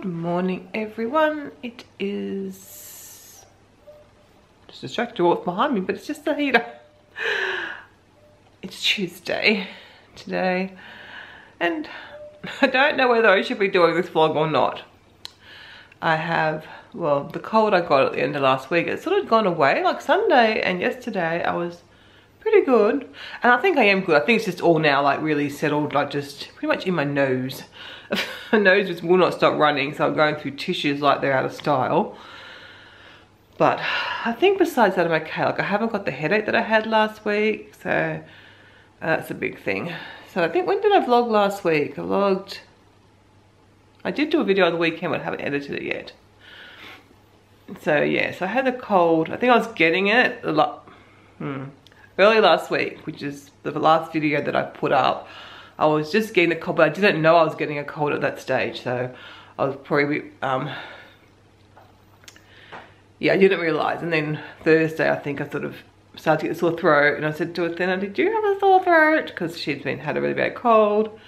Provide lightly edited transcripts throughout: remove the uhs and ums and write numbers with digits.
Good morning, everyone. It is just distracted what's behind me, but it's just the heater. It's Tuesday today, and I don't know whether I should be doing this vlog or not. I have, well, the cold I got at the end of last week, it's sort of gone away. Like Sunday and yesterday, I was pretty good, and I think I am good. I think it's just all now like really settled, like just pretty much in my nose. My nose just will not stop running, so I'm going through tissues like they're out of style. But I think besides that I'm okay. Like I haven't got the headache that I had last week, so that's a big thing. So I think, when did I vlog last week? I did do a video on the weekend, but I haven't edited it yet. So yeah, so I had a cold. I think I was getting it a lot early last week, which is the last video that I put up. I was just getting the cold, but I didn't know I was getting a cold at that stage, so I was probably, yeah, I didn't realise. And then Thursday, I think I sort of started to get a sore throat, and I said to Athena, did you have a sore throat? Because she'd had a really bad cold.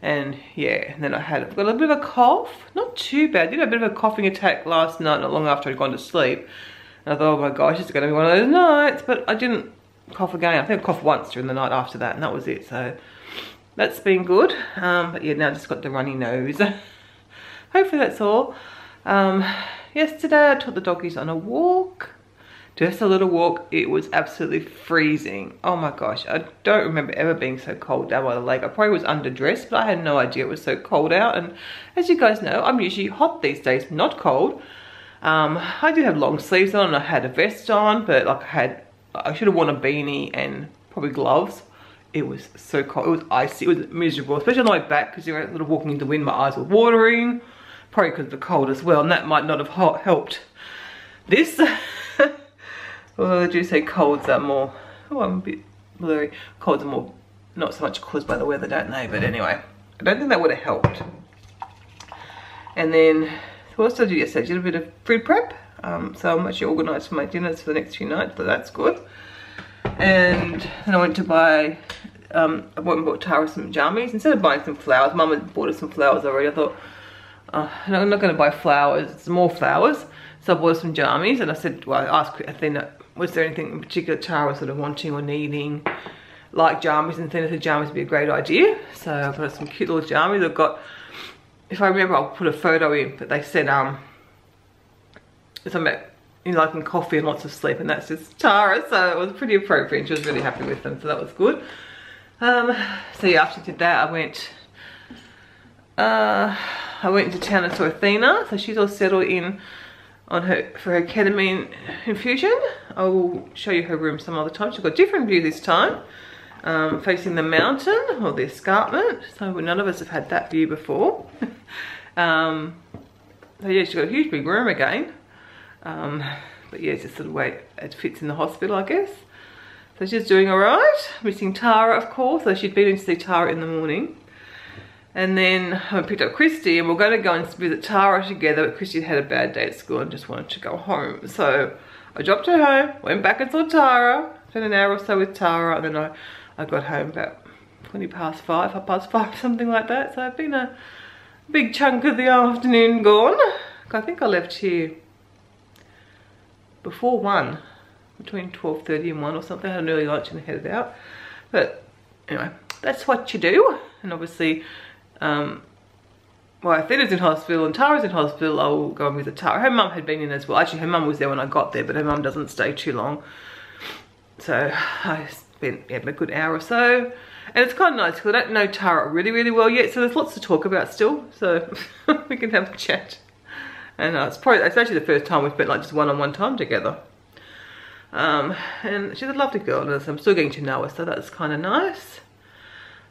And yeah, and then I got a little bit of a cough, not too bad. I did have a bit of a coughing attack last night, not long after I'd gone to sleep. And I thought, oh my gosh, it's going to be one of those nights, but I didn't cough again. I think I coughed once during the night after that, and that was it. So that's been good. But yeah, now I just got the runny nose. Hopefully that's all. Yesterday I took the doggies on a walk. Just a little walk. It was absolutely freezing. Oh my gosh, I don't remember ever being so cold down by the lake. I probably was underdressed, but I had no idea it was so cold out. And as you guys know, I'm usually hot these days, not cold. I did have long sleeves on and I had a vest on, but like I should have worn a beanie and probably gloves. It was so cold, it was icy, it was miserable, especially on the way back, because you were sort of walking in the wind, my eyes were watering, probably because of the cold as well, and that might not have helped this. Although they do say colds are more, oh, I'm a bit blurry, colds are more, not so much caused by the weather, don't they? But anyway, I don't think that would have helped. And then, what else did I do yesterday? I did a bit of food prep, so I'm actually organised for my dinners for the next few nights, so that's good. And then I went to buy, I went and bought Tara some jammies. Instead of buying some flowers, Mum had bought her some flowers already. I thought, no, I'm not going to buy flowers, it's more flowers. So I bought her some jammies, and I said, well, I asked Athena, was there anything in particular Tara was sort of wanting or needing, like jammies, and Athena said jammies would be a great idea. So I got her some cute little jammies. I've got, if I remember, I'll put a photo in, but they said, something about, you know, liking coffee and lots of sleep, and that's just Tara, so it was pretty appropriate. She was really happy with them, so that was good. So yeah, after I did that, I went into town and saw Athena, so she's all settled in on for her ketamine infusion. I will show you her room some other time. She's got a different view this time, facing the mountain or the escarpment, so none of us have had that view before. So yeah, she's got a huge big room again. But yeah, it's just sort of way it fits in the hospital, I guess. So she's doing all right. Missing Tara, of course. So she'd been in to see Tara in the morning. And then I picked up Christy, and we're going to go and visit Tara together, but Christy had a bad day at school and just wanted to go home. So I dropped her home, went back and saw Tara, spent an hour or so with Tara, and then I got home about 5 past 5, something like that. So I've been a big chunk of the afternoon gone. I think I left here before 1, between 12:30 and 1 or something. I had an early lunch and headed out. But anyway, that's what you do. And obviously, well, Athena's in hospital and Tara's in hospital, I'll go and visit Tara. Her mum had been in as well. Actually, her mum was there when I got there, but her mum doesn't stay too long. So I spent a good hour or so. And it's kind of nice because I don't know Tara really, really well yet, so there's lots to talk about still. So we can have a chat. And it's actually the first time we've spent like just one-on-one time together. And she's a lovely girl, and I'm still getting to know her, so that's kind of nice.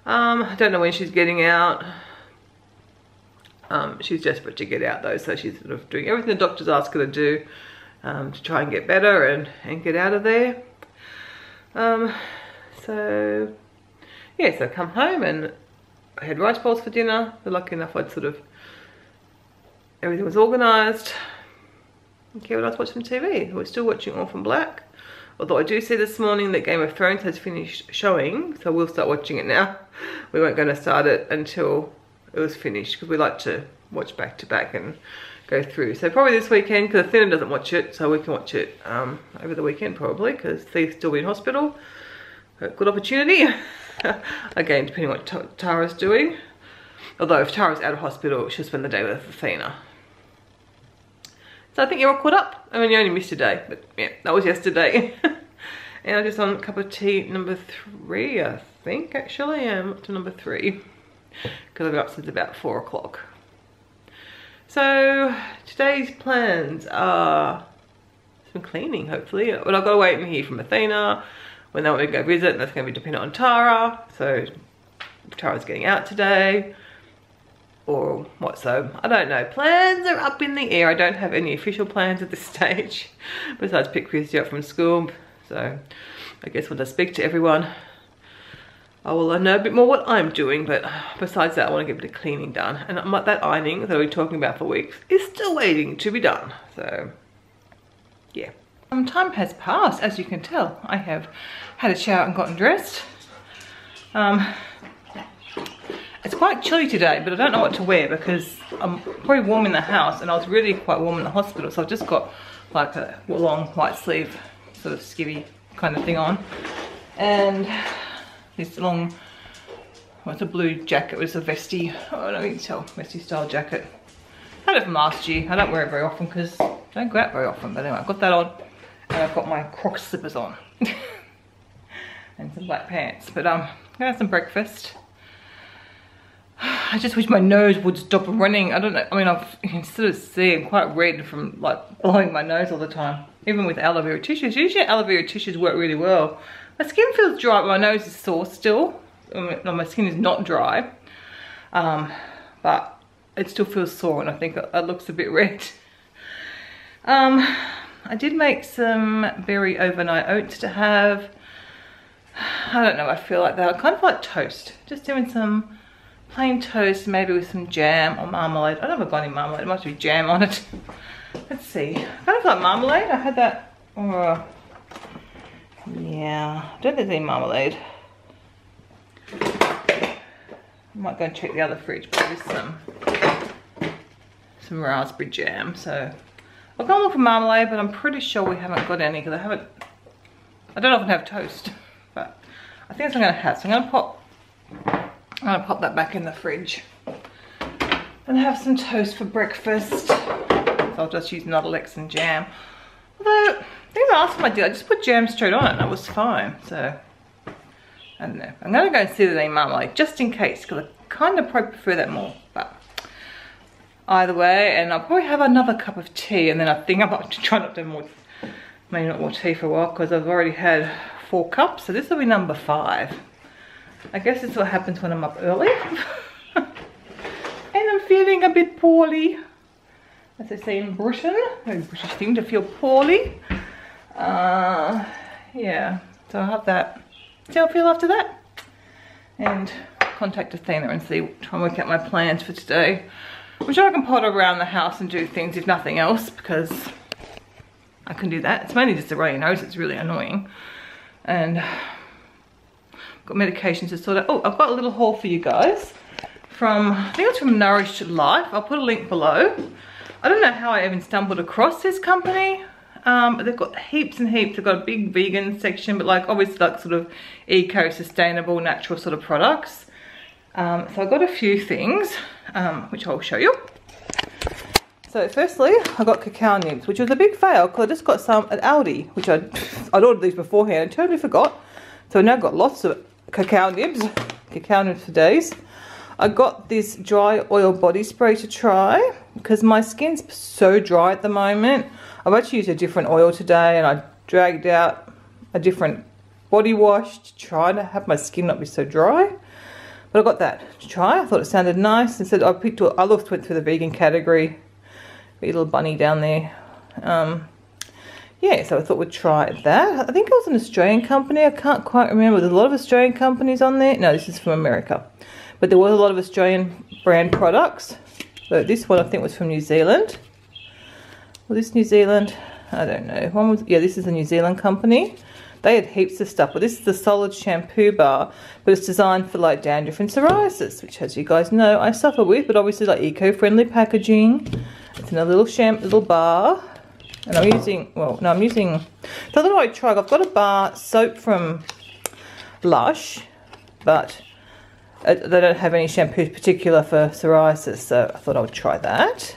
I don't know when she's getting out. She's desperate to get out though, so she's sort of doing everything the doctors ask her to do to try and get better and get out of there. So yeah, so I come home and I had rice bowls for dinner. But lucky enough, everything was organised. Okay, well, I was watching TV. We're still watching Orphan Black. Although I do see this morning that Game of Thrones has finished showing, so we'll start watching it now. We weren't going to start it until it was finished, because we like to watch back to back and go through. So probably this weekend, because Athena doesn't watch it, so we can watch it over the weekend probably, because Thee's still in hospital. A good opportunity. Again, depending on what Tara's doing. Although if Tara's out of hospital, she'll spend the day with Athena. So I think you're all caught up. I mean, you only missed a day, but yeah, that was yesterday. And I just on a cup of tea number 3, I think, actually. Yeah, I'm up to number 3. Because I've been up since about 4 o'clock. So today's plans are some cleaning, hopefully. But I've got to wait and hear from Athena when they want me to go visit, and that's going to be dependent on Tara. So if Tara's getting out today or what, so I don't know. Plans are up in the air. I don't have any official plans at this stage besides pick Christy up from school. So I guess once I speak to everyone, I will know a bit more what I'm doing. But besides that, I want to get a bit of cleaning done. And that ironing that I've been talking about for weeks is still waiting to be done. So yeah. Some time has passed, as you can tell. I have had a shower and gotten dressed. It's quite chilly today, but I don't know what to wear because I'm probably warm in the house, and I was really quite warm in the hospital, so I've just got like a long white sleeve sort of skivvy kind of thing on, and this long, well, it's a blue jacket with a vesty, oh no, you can tell, vesty style jacket. I had it from last year. I don't wear it very often because I don't go out very often, but anyway, I've got that on, and I've got my Crocs slippers on and some black pants. But I'm gonna have some breakfast. I just wish my nose would stop running. I don't know, I mean, you can sort of see I'm quite red from like blowing my nose all the time. Even with aloe vera tissues. Usually aloe vera tissues work really well. My skin feels dry, but my nose is sore still. No, my skin is not dry. But it still feels sore, and I think it looks a bit red. I did make some berry overnight oats to have. I don't know, I feel like that. I kind of like toast. Just doing some plain toast, maybe with some jam or marmalade. I never got any marmalade, it must be jam on it. Let's see. I kind of like marmalade. I had that, yeah, I don't think there's any marmalade. I might go and check the other fridge, but there's some raspberry jam. So I'll go and look for marmalade, but I'm pretty sure we haven't got any because I don't often have toast, but I think that's what I'm gonna have. So I'm gonna pop that back in the fridge and have some toast for breakfast. So I'll just use Nuttalex and jam. Although, I think the last time I did, I just put jam straight on it and that was fine. So, I don't know. I'm gonna go and see if there's any marmalade, just in case, because I kind of probably prefer that more. But either way, and I'll probably have another cup of tea, and then I think I'm about to try not to have more, maybe not more tea for a while, because I've already had 4 cups, so this will be number 5. I guess it's what happens when I'm up early. And I'm feeling a bit poorly. As they say in Britain, very British thing to feel poorly. Yeah, so I'll have that. See how I feel after that. And contact Athena and see, try and work out my plans for today. I'm sure I can potter around the house and do things if nothing else, because I can do that. It's mainly just the runny nose, it's really annoying. And got medications to sort out. Oh, I've got a little haul for you guys from, I think it's from Nourished Life. I'll put a link below. I don't know how I even stumbled across this company, but they've got heaps and heaps. They've got a big vegan section, but like obviously like sort of eco-sustainable, natural sort of products. So I got a few things, which I'll show you. So firstly, I got cacao nibs, which was a big fail because I just got some at Aldi, which I'd ordered these beforehand and totally forgot. So I now got lots of cacao nibs for days. I got this dry oil body spray to try because my skin's so dry at the moment. I've actually used a different oil today, and I dragged out a different body wash to try to have my skin not be so dry. But I got that to try. I thought it sounded nice. Instead, I went through the vegan category. A little bunny down there. Yeah, so I thought we'd try that. I think it was an Australian company. I can't quite remember. There's a lot of Australian companies on there. No, this is from America. But there was a lot of Australian brand products. So this one I think was from New Zealand. Was this New Zealand? I don't know. Yeah, this is a New Zealand company. They had heaps of stuff, but this is the solid shampoo bar, but it's designed for like dandruff and psoriasis, which, as you guys know, I suffer with, but obviously like eco-friendly packaging. It's in a little bar, and I'm using, well, no, I'm using, so I thought I'd try, I've got a bar soap from Lush, but they don't have any shampoos particular for psoriasis, so I thought I would try that.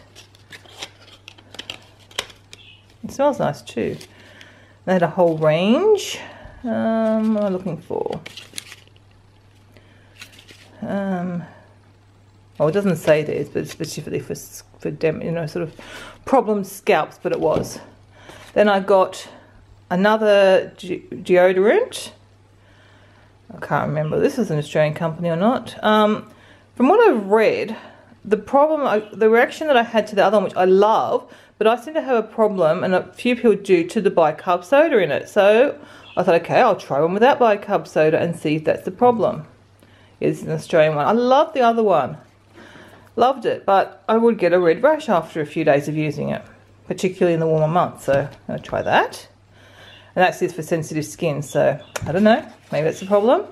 It smells nice too. They had a whole range. What am I looking for? Well, it doesn't say this, but it's specifically for you know, sort of problem scalps, but it was. Then I got another deodorant. I can't remember if this is an Australian company or not. From what I've read, the reaction that I had to the other one, which I love, but I seem to have a problem, and a few people do, to the bicarb soda in it. So I thought, okay, I'll try one without bicarb soda and see if that's the problem. It's an Australian one. I love the other one. Loved it, but I would get a red rash after a few days of using it, particularly in the warmer months. So I'm going to try that. And that's just for sensitive skin, so I don't know. Maybe that's the problem.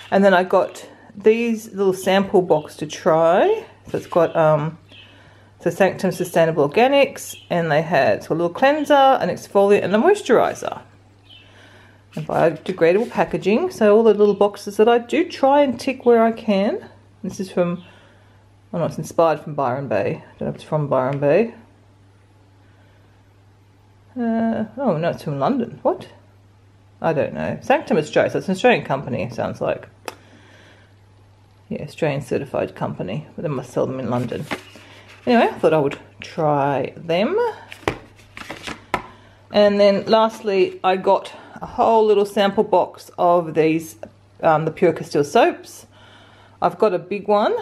And then I got these little sample box to try. So it's got so Sanctum Sustainable Organics, and they had a little cleanser, an exfoliant, and a moisturiser. And biodegradable packaging. So all the little boxes that I do try and tick where I can. This is from, oh no, it's inspired from Byron Bay. I don't know if it's from Byron Bay. Oh no, it's from London. What? I don't know. Sanctum Australia, so it's an Australian company, it sounds like. Yeah, Australian certified company, but they must sell them in London. Anyway, I thought I would try them. And then lastly, I got a whole little sample box of these, the Pure Castile soaps. I've got a big one,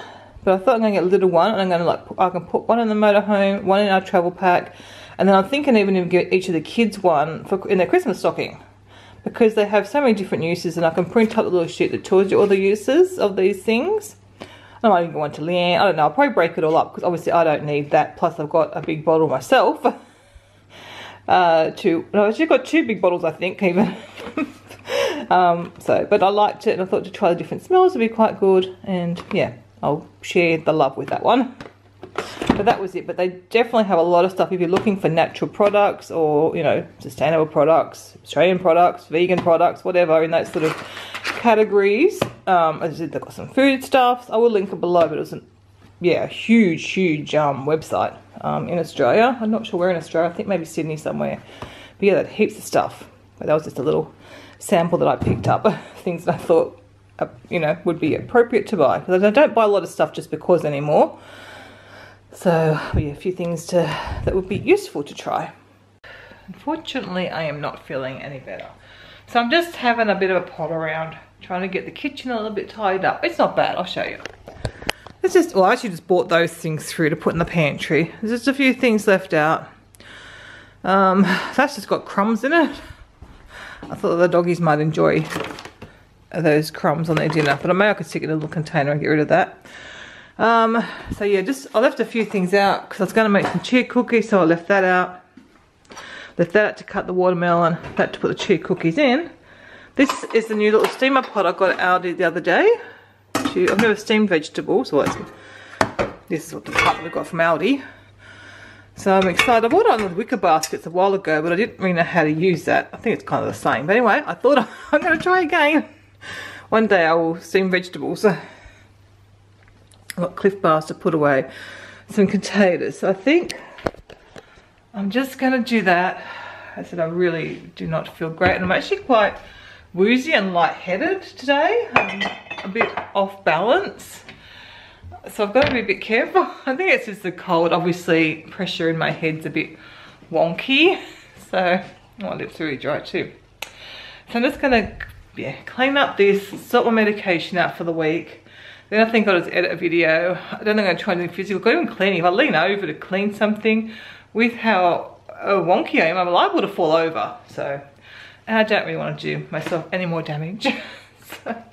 but I thought I'm going to get a little one, and I'm going to I can put one in the motorhome, one in our travel pack, and then I'm thinking even to get each of the kids one in their Christmas stocking, because they have so many different uses, and I can print up a little sheet that tells you all the uses of these things. I might even go on to Leanne. I don't know. I'll probably break it all up because obviously I don't need that. Plus I've got a big bottle myself. I've actually got 2 big bottles, I think, even. But I liked it, and I thought to try the different smells would be quite good. And yeah, I'll share the love with that one. But that was it. But they definitely have a lot of stuff if you're looking for natural products, or, you know, sustainable products, Australian products, vegan products, whatever, in that sort of categories. As I said, they've got some food stuff. I will link it below, but it was a huge website in Australia. I'm not sure where in Australia. I think maybe Sydney somewhere. But yeah, they had heaps of stuff. But that was just a little sample that I picked up. Things that I thought, you know, would be appropriate to buy. Because I don't buy a lot of stuff just because anymore. So yeah, a few things that would be useful to try. Unfortunately, I am not feeling any better. So I'm just having a bit of a pot around, trying to get the kitchen a little bit tidied up. It's not bad, I'll show you. It's just, well, I actually just bought those things through to put in the pantry. There's just a few things left out. That's just got crumbs in it. I thought the doggies might enjoy those crumbs on their dinner, but maybe I could stick it in a little container and get rid of that. So yeah, I left a few things out because I was going to make some cheer cookies, so I left that out. Left that out to cut the watermelon, that to put the cheer cookies in. This is the new little steamer pot I got at Aldi the other day. I've never steamed vegetables, so this is what the pot we got from Aldi. So I'm excited. I bought it on the wicker baskets a while ago, but I didn't really know how to use that. I think it's kind of the same. But anyway, I thought I'm going to try again. One day I will steam vegetables. I've got Cliff Bars to put away, some containers. So I think I'm just going to do that. I said I really do not feel great, and I'm actually quite woozy and lightheaded today. I'm a bit off balance, so I've got to be a bit careful. I think it's just the cold. Obviously, pressure in my head's a bit wonky, so my lips are really dry too. So I'm just going to clean up this, sort my medication out for the week. Then I think I'll just edit a video. I don't think I'm going to try anything physical. Got even cleaning. If I lean over to clean something, with how wonky I am, I'm liable to fall over. So, and I don't really want to do myself any more damage. So,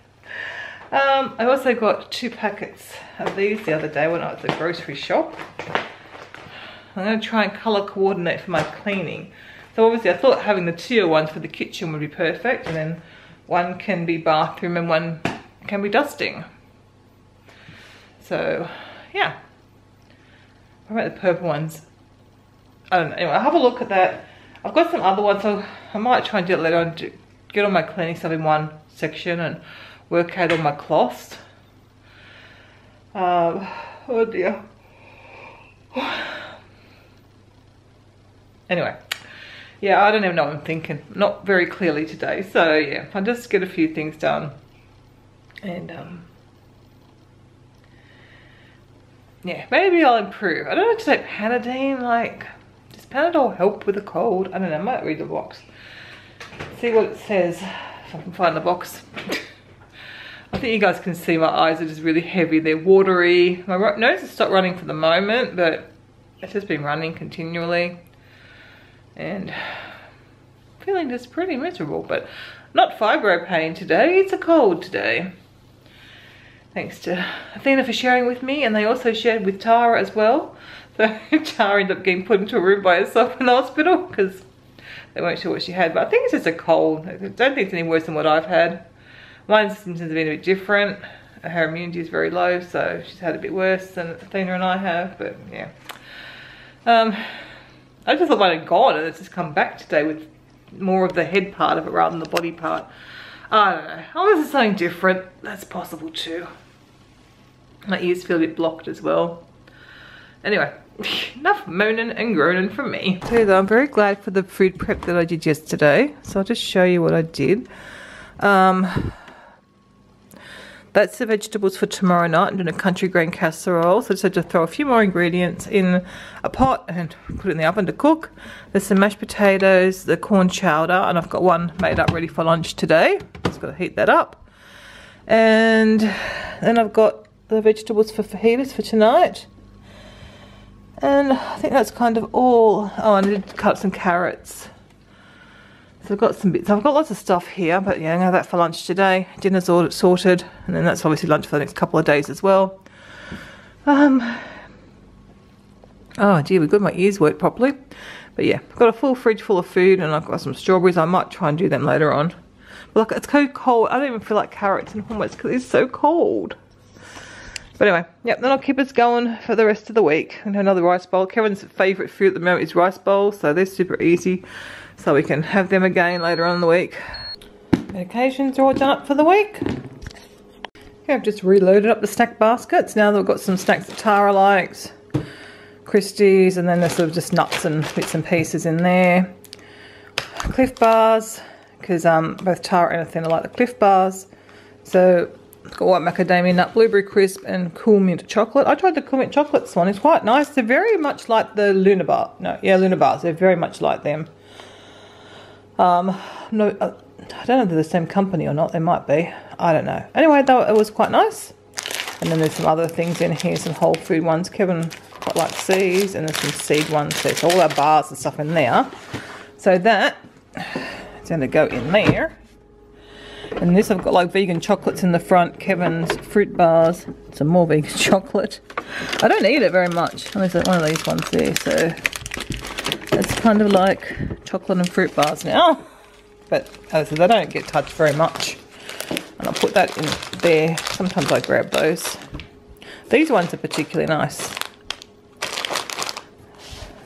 I also got 2 packets of these the other day when I was at the grocery shop. I'm going to try and colour coordinate for my cleaning So obviously I thought having the two ones for the kitchen would be perfect, and then one can be bathroom and one can be dusting. So yeah, what about the purple ones? I don't know. Anyway, I'll have a look at that. I've got some other ones, so I might try and do it later on, to get all my cleaning stuff in one section and work out all my cloths. Oh dear. Anyway, yeah, I don't even know what I'm thinking. Not very clearly today. So yeah, I'll just get a few things done. And yeah, maybe I'll improve. I don't know to take Panadine, like, does Panadol help with a cold? I don't know, I might read the box. See what it says, if I can find the box. I think you guys can see my eyes are just really heavy. They're watery. My nose has stopped running for the moment, but it's just been running continually. And feeling just pretty miserable, but not fibro pain today. It's a cold today. Thanks to Athena for sharing with me, and they also shared with Tara as well. So Tara ended up getting put into a room by herself in the hospital because they weren't sure what she had. But I think it's just a cold. I don't think it's any worse than what I've had. Mine's symptoms have been a bit different. Her immunity is very low, so she's had a bit worse than Athena and I have. But yeah, I just thought mine had gone, and it's just come back today with more of the head part of it rather than the body part. I don't know. Unless it's something different, that's possible too. My ears feel a bit blocked as well. Anyway, enough moaning and groaning from me. So though, I'm very glad for the food prep that I did yesterday. So I'll just show you what I did. That's the vegetables for tomorrow night. I'm doing a country grain casserole. So I just had to throw a few more ingredients in a pot and put it in the oven to cook. There's some mashed potatoes, the corn chowder, and I've got one made up ready for lunch today. Just got to heat that up. And then I've got the vegetables for fajitas for tonight. And I think that's kind of all. Oh, I need to cut some carrots. So I've got some bits. I've got lots of stuff here, but yeah, I'm gonna have that for lunch today. Dinner's all sorted, and then that's obviously lunch for the next couple of days as well. Oh gee, we're good. My ears work properly. But yeah, I've got a full fridge full of food, and I've got some strawberries. I might try and do them later on. But look, it's so cold. I don't even feel like carrots and hummus because it's so cold. But anyway, yep, then I'll keep us going for the rest of the week. And another rice bowl. Kevin's favourite food at the moment is rice bowls, so they're super easy. So we can have them again later on in the week. Medications are all done up for the week. Okay, I've just reloaded up the snack baskets. Now that we've got some snacks that Tara likes. Christie's, and then there's sort of just nuts and bits and pieces in there. Cliff bars, because both Tara and Athena like the Cliff bars. So I've got white macadamia nut, blueberry crisp, and cool mint chocolate. I tried the cool mint chocolates one. It's quite nice. They're very much like the Luna bar. No, yeah, Luna bars. They're very much like them. No, I don't know if they're the same company or not. They might be. I don't know. Anyway, though, it was quite nice. And then there's some other things in here, some whole food ones. Kevin quite likes these, and there's some seed ones. So it's all our bars and stuff in there. So that is going to go in there. And this, I've got like vegan chocolates in the front. Kevin's fruit bars. Some more vegan chocolate. I don't eat it very much. There's one of these ones there. So it's kind of like chocolate and fruit bars now. But as I said, they don't get touched very much. And I'll put that in there. Sometimes I grab those. These ones are particularly nice.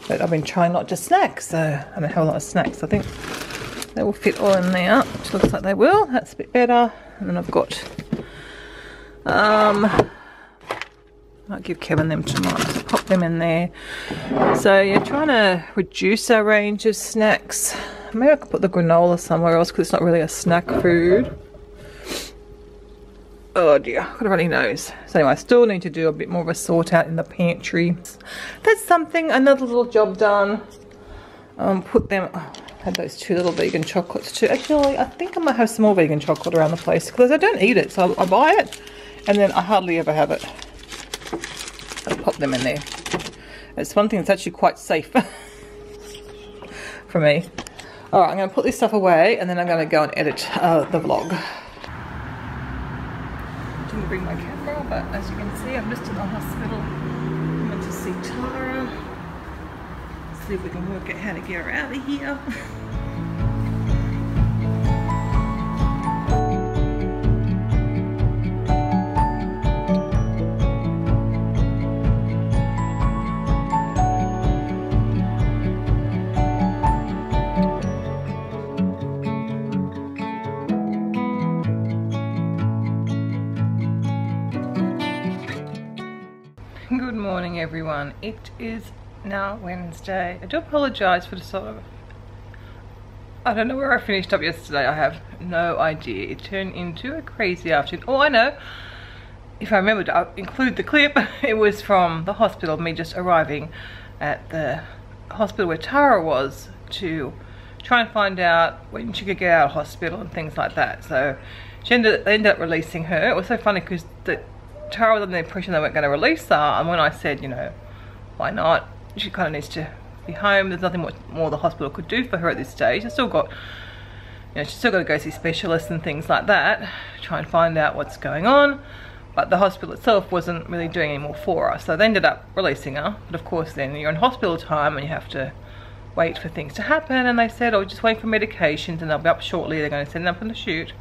But I've been trying not to snack, so I don't have a lot of snacks. I think they will fit all in there, which looks like they will. That's a bit better. And then I've got, might give Kevin them tomorrow, so pop them in there. So yeah, trying to reduce our range of snacks. Maybe I could put the granola somewhere else because it's not really a snack food. Oh dear, I've got a runny nose. So anyway, I still need to do a bit more of a sort out in the pantry. That's something, another little job done. Put them, oh, I had those two little vegan chocolates too. Actually, I think I might have some more vegan chocolate around the place because I don't eat it. So I buy it and then I hardly ever have it. I'll pop them in there. It's one thing that's actually quite safe for me. All right, I'm going to put this stuff away and then I'm going to go and edit the vlog. I didn't bring my camera, but as you can see, I'm just in the hospital. I went to see Tara. see if we can work out how to get her out of here. Good morning everyone, it is now Wednesday. I do apologise for the sort of, I don't know where I finished up yesterday, I have no idea. It turned into a crazy afternoon. Oh, I know, if I remember to include the clip, it was from the hospital, me just arriving at the hospital where Tara was to try and find out when she could get out of hospital and things like that. So they ended up releasing her. It was so funny because Tara was under the impression they weren't going to release her, and when I said, you know, why not, she kind of needs to be home, there's nothing more the hospital could do for her at this stage. She's still got, you know, she's still got to go see specialists and things like that, try and find out what's going on, but the hospital itself wasn't really doing any more for her, so they ended up releasing her. But of course then you're in hospital time and you have to wait for things to happen, and they said, oh, just wait for medications and they'll be up shortly, they're going to send them up on the chute.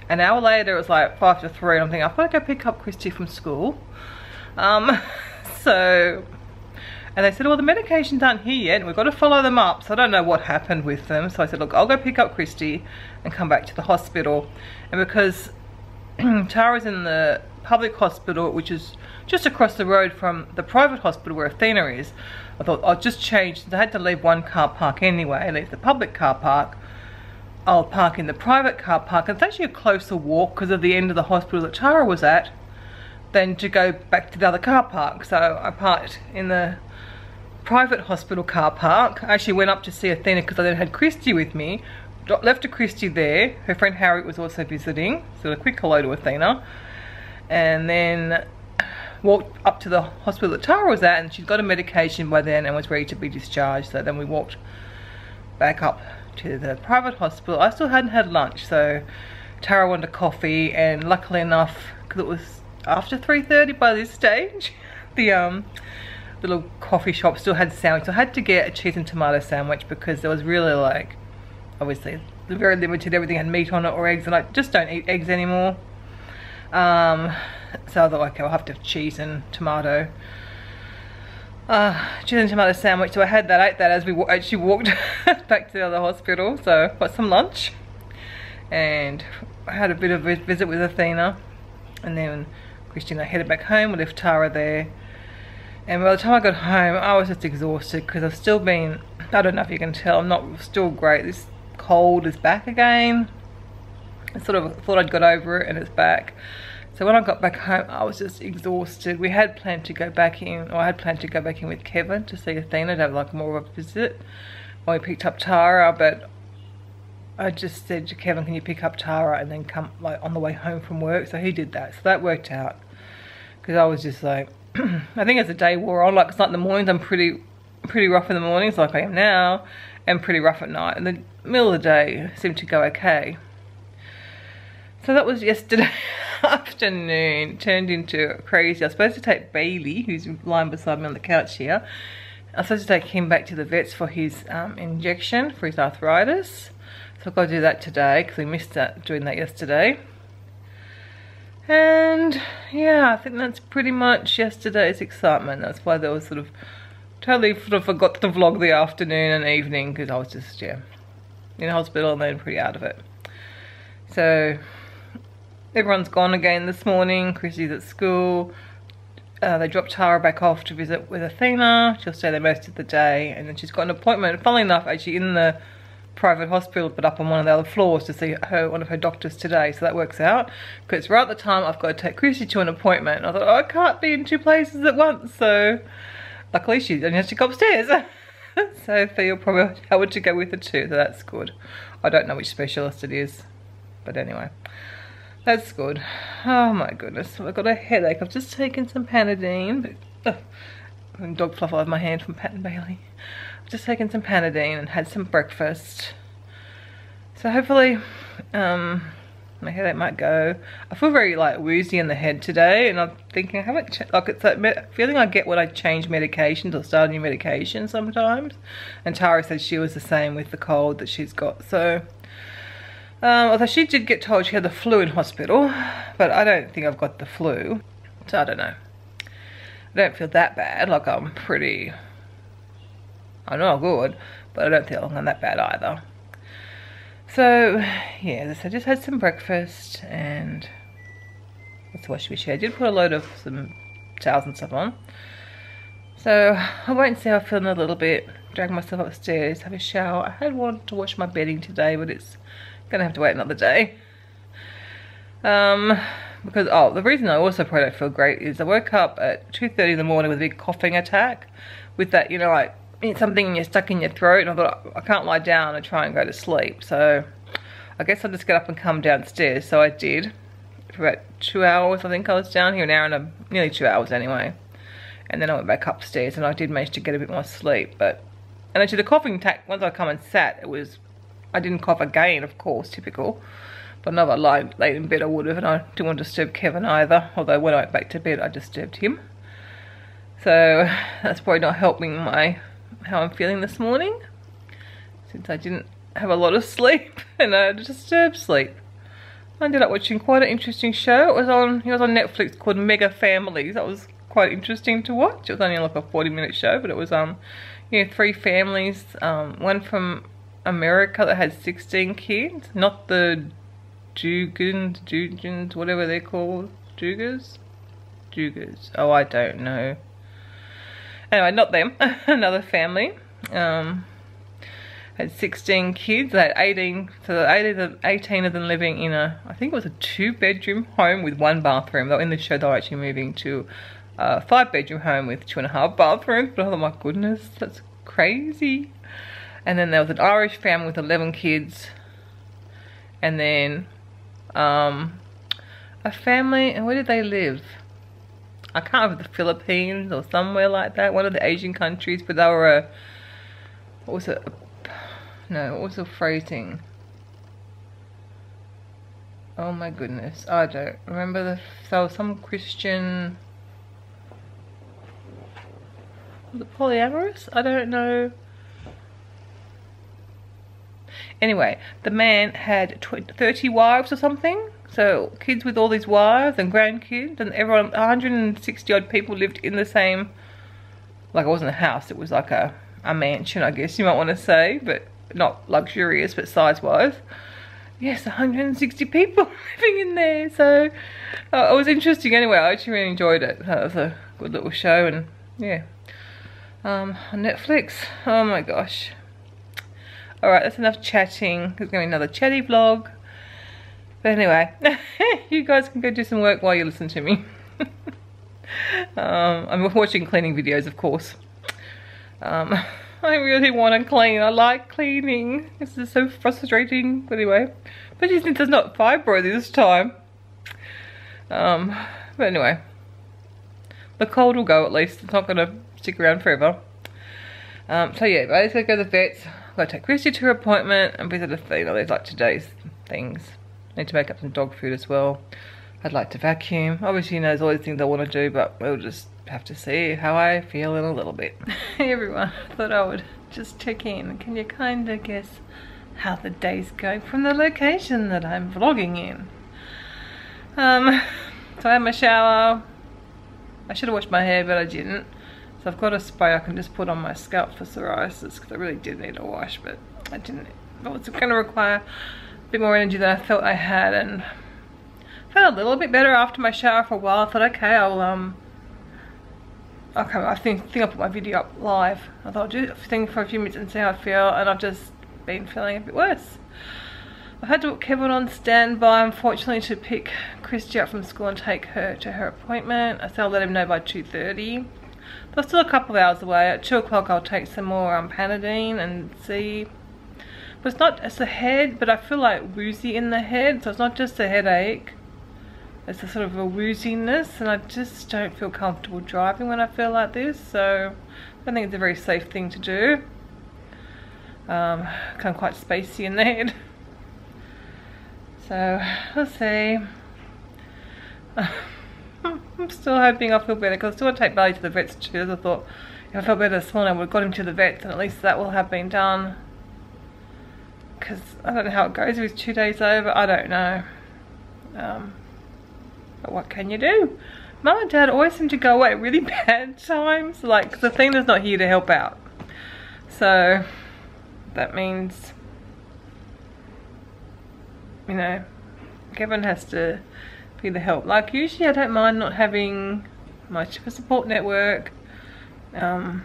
An hour later, it was like 2:55, and I'm thinking, I've got to go pick up Christy from school. And they said, well, the medications aren't here yet, and we've got to follow them up. So I don't know what happened with them. So I said, look, I'll go pick up Christy and come back to the hospital. And because Tara's in the public hospital, which is just across the road from the private hospital where Athena is, I thought I'll just change. Since I had to leave one car park anyway, leave the public car park, I'll park in the private car park. And it's actually a closer walk because of the end of the hospital that Tara was at than to go back to the other car park. So I parked in the private hospital car park. I actually went up to see Athena because I then had Christy with me. Left a Christy there. Her friend Harriet was also visiting. So a quick hello to Athena. And then walked up to the hospital that Tara was at, and she'd got a medication by then and was ready to be discharged. So then we walked back up to the private hospital. I still hadn't had lunch, so Tara wanted a coffee, and luckily enough, because it was after 3:30 by this stage, the little coffee shop still had sandwich. So I had to get a cheese and tomato sandwich because there was really, like, obviously very limited, everything had meat on it or eggs, and I just don't eat eggs anymore. So I thought, okay, I'll have to have cheese and tomato sandwich. So I had that, ate that as we actually walked back to the other hospital. So got some lunch and I had a bit of a visit with Athena, and then Christy and I headed back home. We left Tara there, and by the time I got home I was just exhausted because I've still been, I don't know if you can tell, I'm not still great. This cold is back again. I sort of thought I'd got over it and it's back. So when I got back home, I was just exhausted. We had planned to go back in, or I had planned to go back in with Kevin to see Athena, to have like more of a visit when we picked up Tara, but I just said to Kevin, can you pick up Tara and then come like on the way home from work? So he did that, so that worked out. Because I was just like, I think as the day wore on, like it's like in the mornings I'm pretty rough in the mornings like I am now, and pretty rough at night, and the middle of the day seemed to go okay. So that was yesterday afternoon. Turned into crazy. I was supposed to take Bailey, who's lying beside me on the couch here. I was supposed to take him back to the vets for his injection for his arthritis. So I've got to do that today because we missed doing that yesterday. And yeah, I think that's pretty much yesterday's excitement. That's why there was totally forgot to vlog the afternoon and evening because I was just, yeah, in hospital and then pretty out of it. So everyone's gone again this morning. Chrissy's at school. They dropped Tara back off to visit with Athena. She'll stay there most of the day, and then she's got an appointment, funnily enough, actually in the private hospital, but up on one of the other floors to see one of her doctors today. So that works out, because right at the time I've got to take Chrissy to an appointment, and I thought, oh, I can't be in two places at once. So luckily she only has to go upstairs. So Theo probably I would to go with her too, so that's good. I don't know which specialist it is, but anyway, that's good. Oh my goodness, I've got a headache. I've just taken some Panadine, but dog fluff all over my hand from Pat and Bailey. I've just taken some Panadine and had some breakfast. So hopefully, my headache might go. I feel very like woozy in the head today, and I'm thinking I haven't like it's that feeling I get when I change medications or start a new medication sometimes. And Tara said she was the same with the cold that she's got. So although she did get told she had the flu in hospital, but I don't think I've got the flu, so I don't know. I don't feel that bad. Like I'm not good, but I don't feel I'm that bad either. So yeah, I just had some breakfast and let's wash my hair. I did put a load of some towels and stuff on. So I'll wait and see how I feel in a little bit. Drag myself upstairs, have a shower. I had wanted to wash my bedding today, but it's gonna have to wait another day. Because the reason I also probably don't feel great is I woke up at 2:30 in the morning with a big coughing attack, with that, you know, like something stuck in your throat, and I thought I can't lie down and try and go to sleep. So I guess I'll just get up and come downstairs. So I did for about 2 hours. I think I was down here, an hour and nearly 2 hours anyway. And then I went back upstairs, and I did manage to get a bit more sleep. And actually the coughing attack, once I come and sat, I didn't cough again, of course, typical. But no, I laid in bed I would have, and I didn't want to disturb Kevin either. Although when I went back to bed, I disturbed him. So that's probably not helping how I'm feeling this morning, since I didn't have a lot of sleep and I had disturbed sleep. I ended up watching quite an interesting show. It was on Netflix called Mega Families. That was quite interesting to watch. It was only like a 40-minute show, but it was 3 families. One from America that had 16 kids, not the Dugans, whatever they're called. Jugers. Oh, I don't know. Anyway, not them. Another family. Had 16 kids. They had 18. So 18 of them living in I think it was a 2-bedroom home with 1 bathroom. Though in the show they were actually moving to a 5-bedroom home with 2.5 bathrooms. But oh my goodness, that's crazy. And then there was an Irish family with 11 kids. And then a family, and where did they live? I can't remember, the Philippines or somewhere like that, one of the Asian countries, but they were what was the phrasing? Oh my goodness, I don't remember. So some Christian, was it polyamorous? I don't know. Anyway, the man had 30 wives or something. So kids with all these wives and grandkids, and everyone, 160 odd people lived in the same, like it wasn't a house, it was like a mansion, I guess you might want to say, but not luxurious, but size-wise. Yes, 160 people living in there. So it was interesting anyway. I actually really enjoyed it. It was a good little show, and yeah. On Netflix. Oh my gosh. Alright, that's enough chatting. There's going to be another chatty vlog. But anyway, you guys can go do some work while you listen to me. I'm watching cleaning videos, of course. I really want to clean. I like cleaning. This is so frustrating. But anyway, but since it's not fibro this time. But anyway, the cold will go at least. It's not going to stick around forever. So yeah, I just gotta go to the vets. I've got to take Christy to her appointment and visit there's like today's things. Need to make up some dog food as well. I'd like to vacuum. Obviously, there's all these things I want to do, but we'll just have to see how I feel in a little bit. Hey everyone, I thought I would just check in. Can you kind of guess how the day's going from the location that I'm vlogging in? So I had my shower. I should have washed my hair, but I didn't. So I've got a spray I can just put on my scalp for psoriasis, because I really did need a wash, but I didn't. It was going to require a bit more energy than I felt I had, and I felt a little bit better after my shower for a while. I thought, okay, I think I'll put my video up live. I thought I'll do the thing for a few minutes and see how I feel, and I've just been feeling a bit worse. I've had to put Kevin on standby, unfortunately, to pick Christy up from school and take her to her appointment. I said I'll let him know by 2:30. But still a couple of hours away. At 2 o'clock I'll take some more Panadine and see. But it's not just the head, but I feel like woozy in the head. So it's not just a headache. It's a sort of a wooziness, and I just don't feel comfortable driving when I feel like this. So I don't think it's a very safe thing to do. Kind of quite spacey in the head. So So we'll see. I'm still hoping I feel better, because I still want to take Bailey to the vets too. As I thought, if I felt better this morning, I would have got him to the vets, and at least that will have been done. Because I don't know how it goes if it's 2 days over. I don't know. But what can you do? Mum and Dad always seem to go away at really bad times. Like, the thing is not here to help out. So that means, you know, Kevin has to be the help. Like, usually I don't mind not having much of a support network, or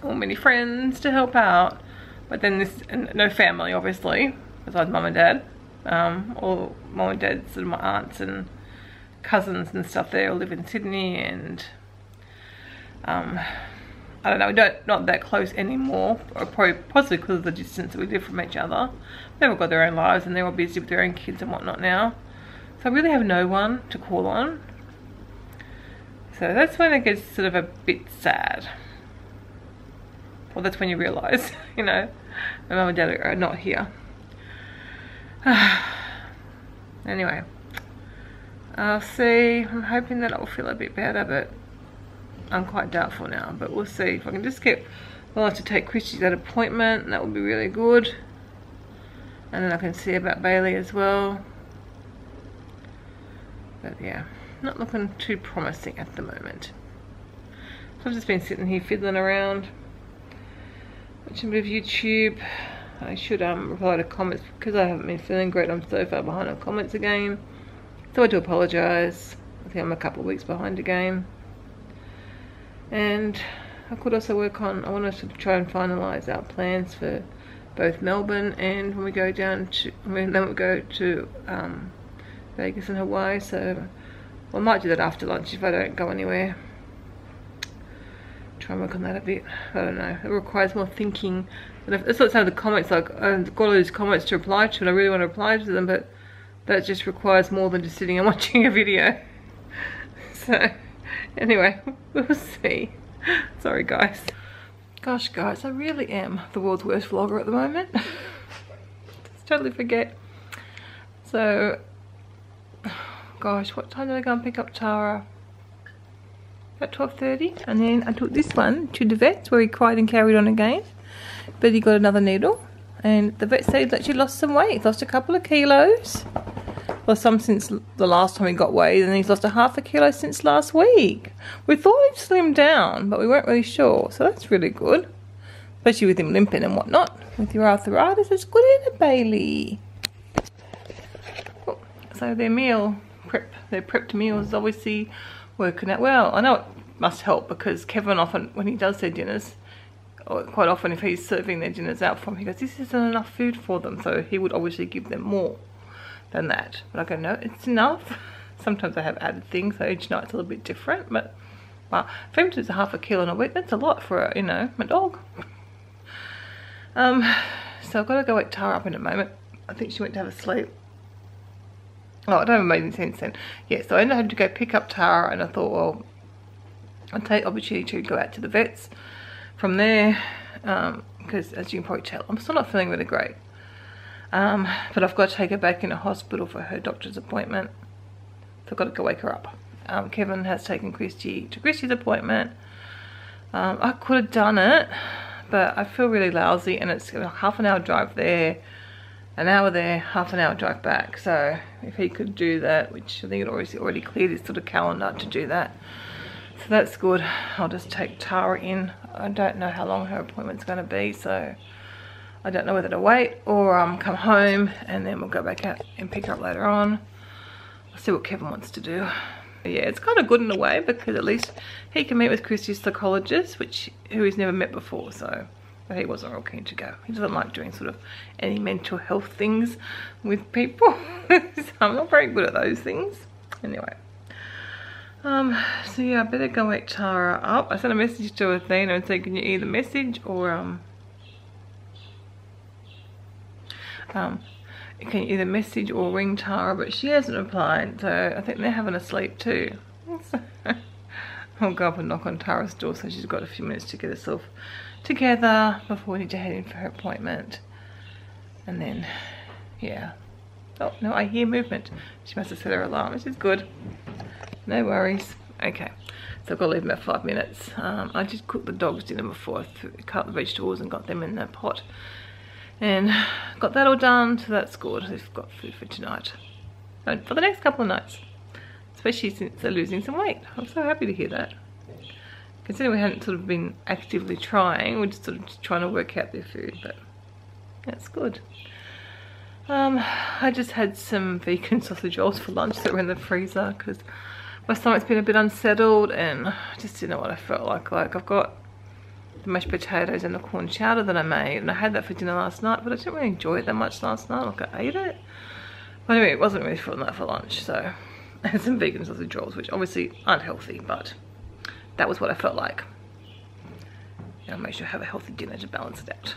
many friends to help out, but then this, and no family obviously besides Mum and Dad, or Mum and Dad's sort of my aunts and cousins and stuff. They all live in Sydney, and I don't know, we're not that close anymore, or probably possibly because of the distance that we live from each other. They've all got their own lives and they're all busy with their own kids and whatnot now. So I really have no one to call on. So that's when it gets sort of a bit sad. Well, that's when you realise, you know, my mum and dad are not here. Anyway, I'll see. I'm hoping that I'll feel a bit better, but I'm quite doubtful now. But we'll see. If I can just get well enough to take Christy to that appointment, that would be really good. And then I can see about Bailey as well. But yeah, not looking too promising at the moment. So I've just been sitting here fiddling around, watching a bit of YouTube. I should reply to comments because I haven't been feeling great. I'm so far behind on comments again. So I do apologise. I think I'm a couple of weeks behind again. And I could also work on, I want to try and finalise our plans for both Melbourne and when we go down to, then we go to Vegas and Hawaii. So I might do that after lunch if I don't go anywhere. Try and work on that a bit. I don't know, it requires more thinking. That's what some of the comments, like I've got all these comments to reply to and I really want to reply to them, but that just requires more than just sitting and watching a video. So anyway, we'll see. Sorry guys. Gosh guys, I really am the world's worst vlogger at the moment. Just totally forget. So, gosh, what time did I go and pick up Tara? At 12:30, and then I took this one to the vets where he cried and carried on again, but he got another needle, and the vet said that she lost some weight. He's lost a couple of kilos, lost some since the last time he got weighed, and he's lost a half a kilo since last week. We thought he'd slimmed down, but we weren't really sure, so that's really good, especially with him limping and whatnot. With your arthritis, it's good, isn't it, Bailey? Oh, so their meal prep, their prepped meals is obviously working out well. I know it must help because Kevin often, when he does their dinners, or quite often if he's serving their dinners out for them, he goes, this isn't enough food for them, so he would obviously give them more than that. But I go, no, it's enough. Sometimes I have added things, so each night's a little bit different, but wow, for him to do half a kilo in a week, that's a lot for, you know, my dog. So I've got to go wake Tara up in a moment. I think she went to have a sleep. Oh, it don't make any sense then. Yeah, so I ended up having to go pick up Tara, and I thought, well, I'll take the opportunity to go out to the vets from there, because as you can probably tell, I'm still not feeling really great. But I've got to take her back in a hospital for her doctor's appointment, so I've got to go wake her up. Kevin has taken Christy to Christy's appointment. I could have done it, but I feel really lousy, and it's a half an hour drive there, an hour there, half an hour drive back. So if he could do that, which I think it already cleared his sort of calendar to do that, so that's good. I'll just take Tara in. I don't know how long her appointment's going to be, so I don't know whether to wait or come home and then we'll go back out and pick her up later on. I'll see what Kevin wants to do. But yeah, it's kind of good in a way because at least he can meet with Christy's psychologist, who he's never met before, so but he wasn't real keen to go. He doesn't like doing sort of any mental health things with people. So I'm not very good at those things. Anyway. So yeah, I better go wake Tara up. I sent a message to Athena and said, can you either message or can you either message or ring Tara, but she hasn't replied, so I think they're having a sleep too. So I'll go up and knock on Tara's door so she's got a few minutes to get herself together before we need to head in for her appointment. And then, yeah, Oh, no, I hear movement. She must have set her alarm, which is good. No worries. Okay, so I've got to leave them about 5 minutes. I just cooked the dogs dinner before I cut the vegetables and got them in the pot. And got that all done, so that's good. They've got food for tonight. And for the next couple of nights. Especially since they're losing some weight. I'm so happy to hear that. Considering we hadn't sort of been actively trying, we're just sort of trying to work out their food, but that's good. I just had some vegan sausage rolls for lunch that were in the freezer because my stomach's been a bit unsettled and I just didn't know what I felt like. Like, I've got the mashed potatoes and the corn chowder that I made, and I had that for dinner last night, but I didn't really enjoy it that much last night. Like, I ate it, but anyway, it wasn't really feeling that for lunch, so I had some vegan sausage rolls, which obviously aren't healthy, but that was what I felt like. And I'll make sure I have a healthy dinner to balance it out.